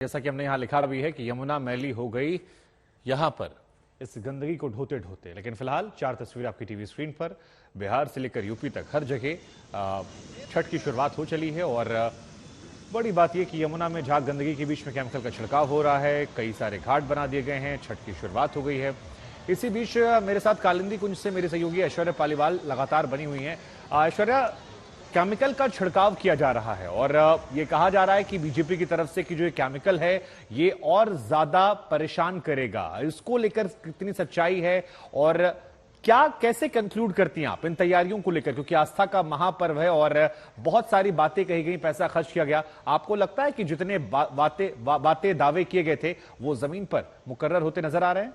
जैसा कि हमने यहाँ लिखा भी है कि यमुना मैली हो गई यहां पर इस गंदगी को ढोते ढोते। लेकिन फिलहाल 4 तस्वीरें आपकी टीवी स्क्रीन पर। बिहार से लेकर यूपी तक हर जगह छठ की शुरुआत हो चली है और बड़ी बात यह कि यमुना में जहां गंदगी के बीच में केमिकल का छिड़काव हो रहा है, कई सारे घाट बना दिए गए हैं, छठ की शुरुआत हो गई है। इसी बीच मेरे साथ कालिंदी कुंज से मेरी सहयोगी ऐश्वर्या पालीवाल लगातार बनी हुई है। ऐश्वर्या, केमिकल का छिड़काव किया जा रहा है और ये कहा जा रहा है कि बीजेपी की तरफ से कि जो ये केमिकल है ये और ज्यादा परेशान करेगा। इसको लेकर कितनी सच्चाई है और क्या कैसे कंक्लूड करती हैं आप इन तैयारियों को लेकर, क्योंकि आस्था का महापर्व है और बहुत सारी बातें कही गई, पैसा खर्च किया गया। आपको लगता है कि जितने बातें दावे किए गए थे वो जमीन पर मुकर्रर होते नजर आ रहे हैं?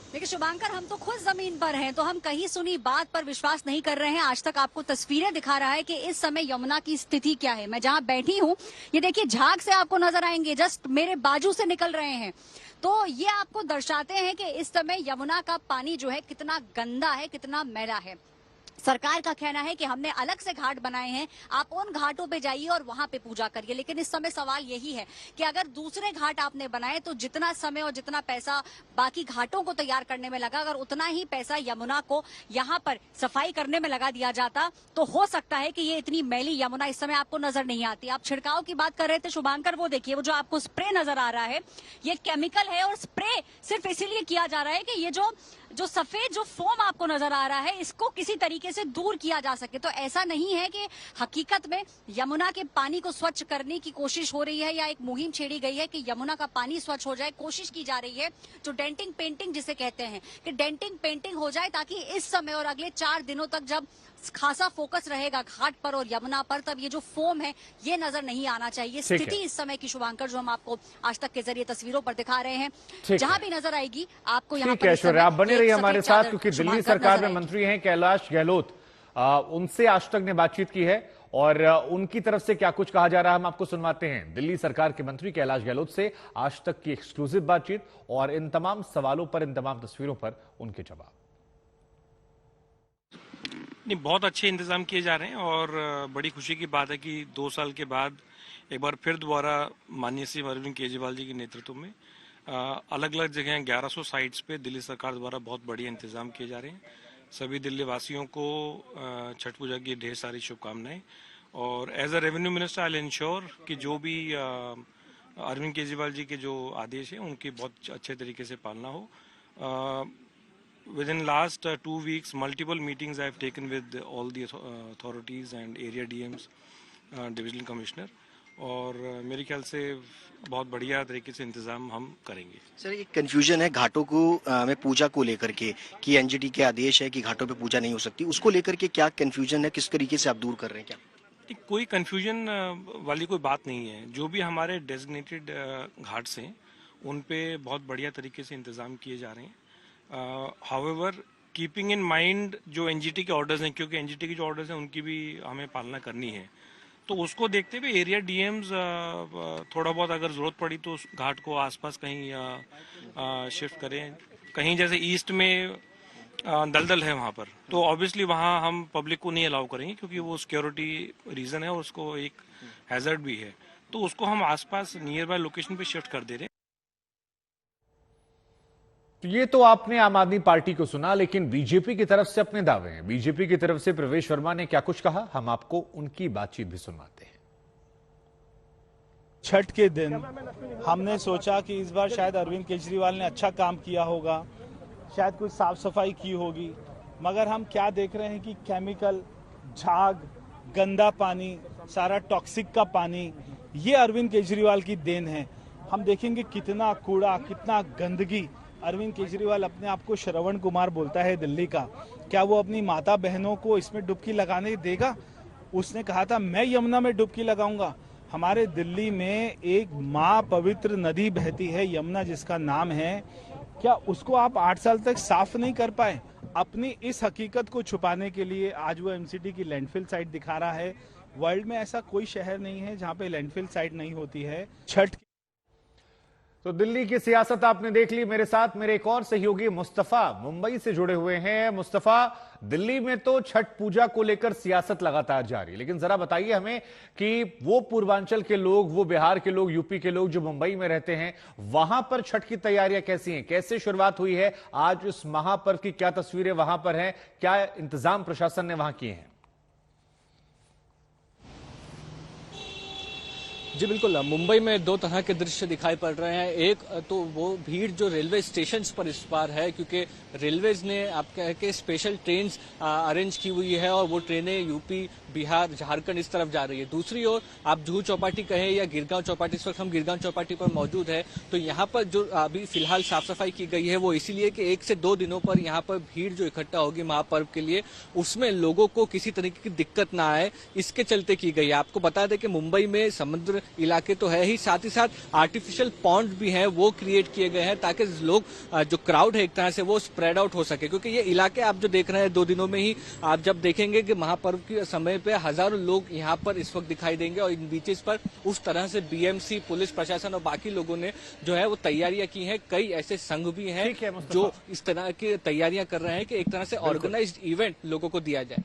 देखिए शुभांकर, हम तो खुद जमीन पर हैं, तो हम कहीं सुनी बात पर विश्वास नहीं कर रहे हैं। आज तक आपको तस्वीरें दिखा रहा है कि इस समय यमुना की स्थिति क्या है। मैं जहां बैठी हूं, ये देखिए झाग से आपको नजर आएंगे, जस्ट मेरे बाजू से निकल रहे हैं, तो ये आपको दर्शाते हैं कि इस समय यमुना का पानी जो है कितना गंदा है, कितना मैला है। सरकार का कहना है कि हमने अलग से घाट बनाए हैं, आप उन घाटों पे जाइए और वहां पे पूजा करिए। लेकिन इस समय सवाल यही है कि अगर दूसरे घाट आपने बनाए तो जितना समय और जितना पैसा बाकी घाटों को तैयार करने में लगा, अगर उतना ही पैसा यमुना को यहाँ पर सफाई करने में लगा दिया जाता तो हो सकता है कि ये इतनी मैली यमुना इस समय आपको नजर नहीं आती। आप छिड़काव की बात कर रहे थे शुभांकर, वो देखिए, वो जो आपको स्प्रे नजर आ रहा है ये केमिकल है और स्प्रे सिर्फ इसीलिए किया जा रहा है कि ये जो सफेद जो फोम आपको नजर आ रहा है इसको किसी तरीके से दूर किया जा सके। तो ऐसा नहीं है कि हकीकत में यमुना के पानी को स्वच्छ करने की कोशिश हो रही है या एक मुहिम छेड़ी गई है कि यमुना का पानी स्वच्छ हो जाए। कोशिश की जा रही है जो डेंटिंग पेंटिंग जिसे कहते हैं कि डेंटिंग पेंटिंग हो जाए, ताकि इस समय और अगले 4 दिनों तक जब खासा फोकस रहेगा घाट पर और यमुना पर, तब ये जो फोम है ये नजर नहीं आना चाहिए। स्थिति इस समय की शुभांकर जो हम आपको आज तक के जरिए तस्वीरों पर दिखा रहे हैं, जहां भी नजर आएगी आपको यहाँ पर। ऐश्वर्या, आप बने रहिए हमारे साथ, क्योंकि दिल्ली सरकार में मंत्री हैं कैलाश गहलोत, उनसे आज तक ने बातचीत की है और उनकी तरफ से क्या कुछ कहा जा रहा है हम आपको सुनवाते हैं। दिल्ली सरकार के मंत्री कैलाश गहलोत से आज तक की एक्सक्लूसिव बातचीत और इन तमाम सवालों पर, इन तमाम तस्वीरों पर उनके जवाब। नहीं, बहुत अच्छे इंतजाम किए जा रहे हैं और बड़ी खुशी की बात है कि 2 साल के बाद एक बार फिर दोबारा माननीय श्री अरविंद केजरीवाल जी के नेतृत्व में अलग अलग जगह 1100 साइट्स पे दिल्ली सरकार द्वारा बहुत बढ़िया इंतजाम किए जा रहे हैं। सभी दिल्ली वासियों को छठ पूजा की ढेर सारी शुभकामनाएं और as a revenue minister I will ensure कि जो भी अरविंद केजरीवाल जी के जो आदेश हैं उनकी बहुत अच्छे तरीके से पालना हो। Within last 2 weeks, multiple meetings I have taken with all the authorities and area DMs, divisional commissioner, और मेरे ख्याल से बहुत बढ़िया तरीके से इंतजाम हम करेंगे। सर, एक कंफ्यूजन है घाटों को में पूजा को लेकर के कि एनजीटी के आदेश है कि घाटों पे पूजा नहीं हो सकती, उसको लेकर के क्या कंफ्यूजन है, किस तरीके से आप दूर कर रहे हैं? क्या कोई कंफ्यूजन वाली कोई बात नहीं है। जो भी हमारे डेजिग्नेटेड घाट्स हैं उन पे बहुत बढ़िया तरीके से इंतजाम किए जा रहे हैं। हाउएवर कीपिंग इन माइंड जो एनजीटी के ऑर्डर्स हैं, क्योंकि एनजीटी के जो ऑर्डर्स हैं उनकी भी हमें पालना करनी है, तो उसको देखते हुए एरिया डीएम्स थोड़ा बहुत अगर जरूरत पड़ी तो उस घाट को आसपास कहीं शिफ्ट करें। कहीं जैसे ईस्ट में दलदल है वहाँ पर, तो ऑब्वियसली वहाँ हम पब्लिक को नहीं अलाउ करेंगे क्योंकि वो सिक्योरिटी रीजन है और उसको एक हैजर्ड भी है, तो उसको हम आसपास नियर बाय लोकेशन पे शिफ्ट कर दे रहे हैं। ये तो आपने आम आदमी पार्टी को सुना, लेकिन बीजेपी की तरफ से अपने दावे हैं। बीजेपी की तरफ से प्रवेश वर्मा ने क्या कुछ कहा, हम आपको उनकी बातचीत भी सुनवाते हैं। छठ के दिन हमने सोचा कि इस बार शायद अरविंद केजरीवाल ने अच्छा काम किया होगा, शायद कुछ साफ सफाई की होगी, मगर हम क्या देख रहे हैं कि केमिकल, झाग, गंदा पानी, सारा टॉक्सिक का पानी, ये अरविंद केजरीवाल की देन है। हम देखेंगे कितना कूड़ा, कितना गंदगी। अरविंद केजरीवाल अपने आप को श्रवण कुमार बोलता है दिल्ली का, क्या वो अपनी माता बहनों को इसमें डुबकी लगाने देगा? उसने कहा था मैं यमुना में डुबकी लगाऊंगा। हमारे दिल्ली में एक माँ पवित्र नदी बहती है यमुना जिसका नाम है, क्या उसको आप 8 साल तक साफ नहीं कर पाए? अपनी इस हकीकत को छुपाने के लिए आज वो एमसीडी की लैंडफिल साइट दिखा रहा है। वर्ल्ड में ऐसा कोई शहर नहीं है जहाँ पे लैंडफिल साइट नहीं होती है। छठ तो दिल्ली की सियासत आपने देख ली। मेरे साथ मेरे एक और सहयोगी मुस्तफा मुंबई से जुड़े हुए हैं। मुस्तफा, दिल्ली में तो छठ पूजा को लेकर सियासत लगातार जारी है, लेकिन जरा बताइए हमें कि वो पूर्वांचल के लोग, वो बिहार के लोग, यूपी के लोग जो मुंबई में रहते हैं, वहां पर छठ की तैयारियां कैसी हैं, कैसे शुरुआत हुई है आज इस महापर्व की, क्या तस्वीरें वहां पर हैं, क्या इंतजाम प्रशासन ने वहां किए हैं? जी बिल्कुल, मुंबई में दो तरह के दृश्य दिखाई पड़ रहे हैं। एक तो वो भीड़ जो रेलवे स्टेशन पर इस बार है, क्योंकि रेलवेज ने आप कह के स्पेशल ट्रेन अरेंज की हुई है और वो ट्रेनें यूपी, बिहार, झारखंड इस तरफ जा रही है। दूसरी ओर आप जुहू चौपाटी कहें या गिरगांव चौपाटी, इस वक्त हम गिरगांव चौपाटी पर मौजूद है, तो यहाँ पर जो अभी फिलहाल साफ सफाई की गई है वो इसीलिए कि 1 से 2 दिनों पर यहाँ पर भीड़ जो इकट्ठा होगी महापर्व के लिए, उसमें लोगों को किसी तरीके की दिक्कत ना आए, इसके चलते की गई है। आपको बता दें कि मुंबई में समुद्र इलाके तो है ही, साथ ही साथ आर्टिफिशियल पॉन्ड भी हैं, वो क्रिएट किए गए हैं ताकि लोग, जो क्राउड है एक तरह से, वो स्प्रेड आउट हो सके। क्योंकि ये इलाके आप जो देख रहे हैं 2 दिनों में ही आप जब देखेंगे कि महापर्व के समय पे हजारों लोग यहाँ पर इस वक्त दिखाई देंगे और इन बीचेस पर उस तरह से बीएमसी, पुलिस प्रशासन और बाकी लोगों ने जो है वो तैयारियां की हैं। कई ऐसे संघ भी हैं जो इस तरह की तैयारियां कर रहे हैं कि एक तरह से ऑर्गेनाइज्ड इवेंट लोगों को दिया जाए।